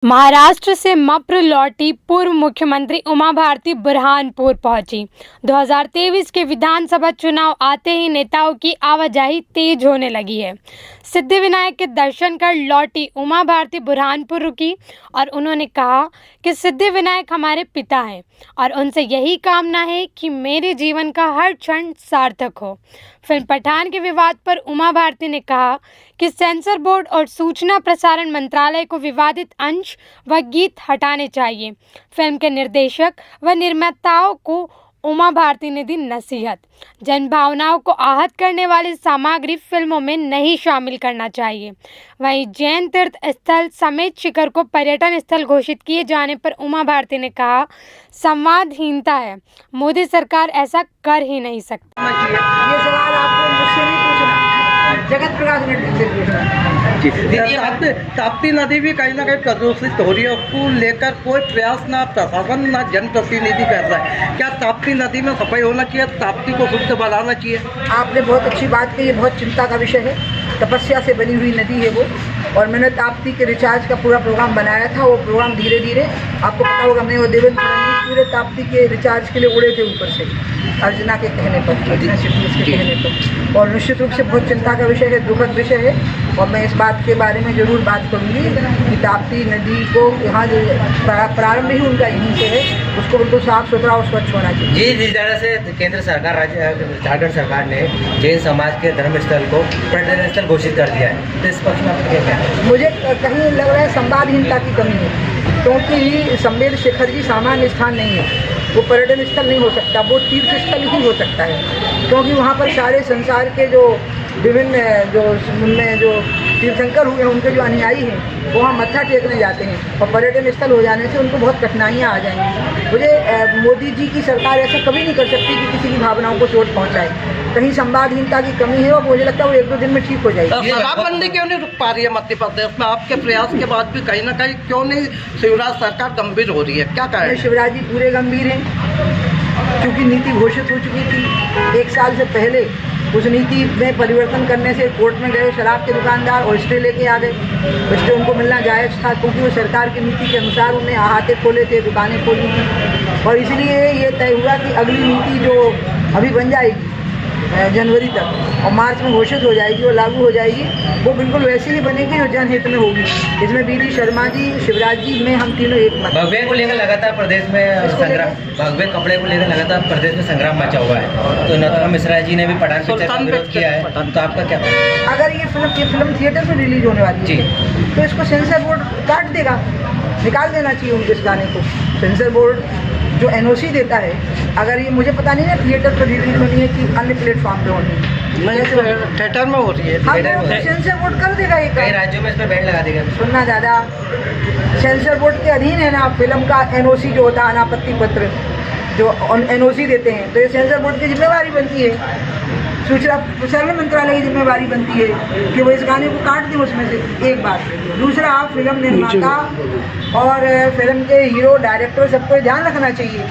महाराष्ट्र से मप्र लौटी पूर्व मुख्यमंत्री उमा भारती बुरहानपुर पहुंची। 2023 के विधानसभा चुनाव आते ही नेताओं की आवाजाही तेज होने लगी है। सिद्धिविनायक के दर्शन कर लौटी उमा भारती बुरहानपुर रुकी और उन्होंने कहा कि सिद्धिविनायक हमारे पिता हैं और उनसे यही कामना है कि मेरे जीवन का हर क्षण सार्थक हो। फिल्म पठान के विवाद पर उमा भारती ने कहा कि सेंसर बोर्ड और सूचना प्रसारण मंत्रालय को विवादित अंश व गीत हटाने चाहिए। फिल्म के निर्देशक व निर्माताओं को उमा भारती ने दी नसीहत। जनभावनाओं को आहत करने वाली सामग्री फिल्मों में नहीं शामिल करना चाहिए। वहीं जैन तीर्थ स्थल समेत शिखर को पर्यटन स्थल घोषित किए जाने पर उमा भारती ने कहा, संवादहीनता है, मोदी सरकार ऐसा कर ही नहीं सकती। ये सवाल आपको मुझसे नहीं पूछना, जगत प्रकाश नड्डा से पूछना। दीदी, आपने ताप्ती नदी भी कहीं ना कहीं प्रदूषित हो रही है, उसको लेकर कोई प्रयास ना प्रशासन ना जनप्रतिनिधि कर रहा है। क्या ताप्ती नदी में सफाई होना चाहिए, ताप्ती को शुद्ध बनाना चाहिए? आपने बहुत अच्छी बात कही, ये बहुत चिंता का विषय है। तपस्या से बनी हुई नदी है वो, और मैंने ताप्ती के रिचार्ज का पूरा प्रोग्राम बनाया था। वो प्रोग्राम धीरे धीरे, आपको पता होगा, मैं और देवेंद्र फडणवीस पूरे ताप्ती के रिचार्ज के लिए उड़े थे ऊपर से, अर्चना के कहने पर, अर्चना सिटीज के कहने पर। और निश्चित रूप से बहुत चिंता का विषय है, दुखद विषय है, और मैं इस बात के बारे में जरूर बात करूँगी कि ताप्ती नदी को यहाँ जो प्रारंभ ही उनका यहीं से है, उसको बिल्कुल साफ सुथरा और स्वच्छ होना चाहिए। जी, जिस तरह से केंद्र सरकार, झारखंड सरकार ने जैन समाज के धर्मस्थल को पर्यटन स्थल घोषित कर दिया है, तो इस पक्ष में आपका क्या कहना है? मुझे कहीं लग रहा है संवादहीनता की कमी है, क्योंकि सम्मेद शिखर जी सामान्य स्थान नहीं है, वो पर्यटन स्थल नहीं हो सकता, वो तीर्थ स्थल ही हो सकता है, क्योंकि वहाँ पर सारे संसार के जो विभिन्न जो उनमें जो तीर्थंकर हुए हैं, उनके जो अनुयायी हैं, वो वहाँ मत्था टेकने जाते हैं, और पर्यटन स्थल हो जाने से उनको बहुत कठिनाइयाँ आ जाएंगी। मुझे मोदी जी की सरकार ऐसा कभी नहीं कर सकती कि किसी की भावनाओं को चोट पहुँचाए। कहीं संवादहीनता की कमी है, और मुझे लगता है वो 1-2 दिन में ठीक हो जाएगी। शराबबंदी क्यों नहीं रुक पा रही है मध्य प्रदेश में? आपके प्रयास के बाद भी कहीं ना कहीं क्यों नहीं शिवराज सरकार गंभीर हो रही है? क्या कहें? शिवराज जी पूरे गंभीर हैं, क्योंकि नीति घोषित हो चुकी थी 1 साल से पहले। उस नीति में परिवर्तन करने से कोर्ट में गए शराब के दुकानदार और स्टे लेके आ गए। स्टे उनको मिलना जायज़ था, क्योंकि वो सरकार की नीति के अनुसार उन्हें अहाते खोले थे, दुकानें खोली थी, और इसलिए ये तय हुआ कि अगली नीति जो अभी बन जाएगी जनवरी तक और मार्च में घोषित हो जाएगी और लागू हो जाएगी, वो बिल्कुल वैसी ही बनेगी जो जनहित में होगी। इसमें बीडी शर्मा जी, शिवराज जी, मैं, हम तीनों एक मत। भगवे को लेकर लगातार प्रदेश में संग्राम, भगवे कपड़े को लेकर लगातार प्रदेश में संग्राम मचा हुआ है, तो नथुराम मिश्रा जी ने भी पठान पिक्चर का विरोध किया है, तो आपका क्या कहना है? अगर ये फिल्म थिएटर में रिलीज होने वाली है, तो इसको सेंसर बोर्ड काट देगा, निकाल देना चाहिए उनको इस गाने को। सेंसर बोर्ड जो एनओसी देता है, अगर ये, मुझे पता नहीं है थिएटर पर रिलीज होनी है कि अन्य प्लेटफॉर्म पे होनी है, थिएटर में हो रही है। सेंसर बोर्ड कर देगा। एक कई राज्यों में इस पर बैन लगा देगा। सुनना दादा, सेंसर बोर्ड के अधीन है ना फिल्म का एनओसी जो होता है, अनापत्ति पत्र जो एनओसी देते हैं, तो ये सेंसर बोर्ड की जिम्मेवारी बनती है, सूचना प्रसारण मंत्रालय की जिम्मेवारी बनती है कि वो इस गाने को काट दें उसमें से। एक बात। दूसरा, फिल्म निर्माता और फिल्म के हीरो, डायरेक्टर, सबको ध्यान रखना चाहिए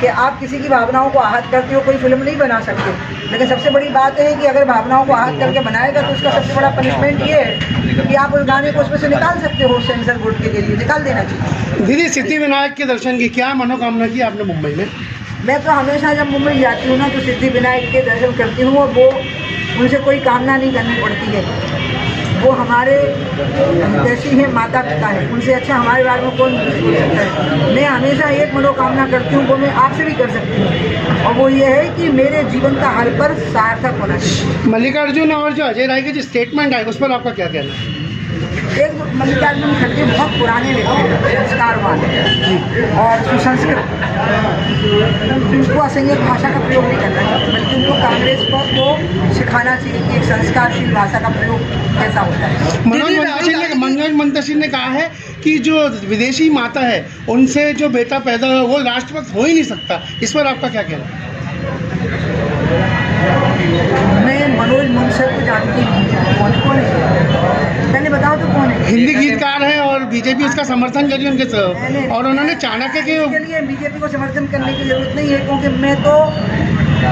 कि आप किसी की भावनाओं को आहत करते हो कोई फिल्म नहीं बना सकते। लेकिन सबसे बड़ी बात है कि अगर भावनाओं को आहत करके बनाएगा तो उसका सबसे बड़ा पनिशमेंट ये है कि आप उस गाने को उसमें से निकाल सकते हो, सेंसर बोर्ड के जरिए निकाल देना चाहिए। दीदी, सिद्धिविनायक के दर्शन की क्या मनोकामना की आपने मुंबई में? मैं तो हमेशा जब मुंबई जाती हूँ ना, तो सिद्धिविनायक के दर्शन करती हूँ, और वो उनसे कोई कामना नहीं करनी पड़ती है। वो हमारे जैसी है, माता पिता है, उनसे अच्छा हमारे बारे में कौन सोच सकता है। मैं हमेशा एक मनोकामना करती हूँ, वो मैं आपसे भी कर सकती हूँ, और वो ये है कि मेरे जीवन का हर पर सार्थक होना चाहिए। मल्लिकार्जुन और जो अजय राय के जो स्टेटमेंट आए, उस पर आपका क्या कहना है? एक मल्लिकार्जुन खड़गे बहुत पुराने लेखक हैं, संस्कारवान और सुसंस्कृत, उनको असंयत भाषा का प्रयोग नहीं करना चाहिए, बल्कि उनको कांग्रेस को सिखाना चाहिए कि एक संस्कारशील भाषा का प्रयोग कैसा होता है। मनोज मुंतशिर ने कहा है कि जो विदेशी माता है, उनसे जो बेटा पैदा हुआ वो राष्ट्रपति हो ही नहीं सकता, इस पर आपका क्या कहना है? मैं मनोज मुंतशिर को जानती नहीं, कौन है, पहले बताओ तो कौन है? हिंदी गीतकार है और बीजेपी उसका समर्थन करी उनके साथ, और उन्होंने चाणक्य के लिए बीजेपी को समर्थन करने की जरूरत नहीं है, क्योंकि मैं तो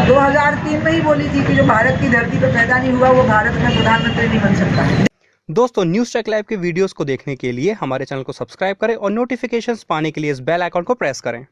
2003 में ही बोली थी कि जो भारत की धरती पर पैदा नहीं हुआ वो भारत में प्रधानमंत्री नहीं बन सकता। दोस्तों न्यूज़ ट्रैक लाइव के वीडियोस को देखने के लिए हमारे चैनल को सब्सक्राइब करें और नोटिफिकेशंस पाने के लिए इस बेल आइकॉन को प्रेस करें।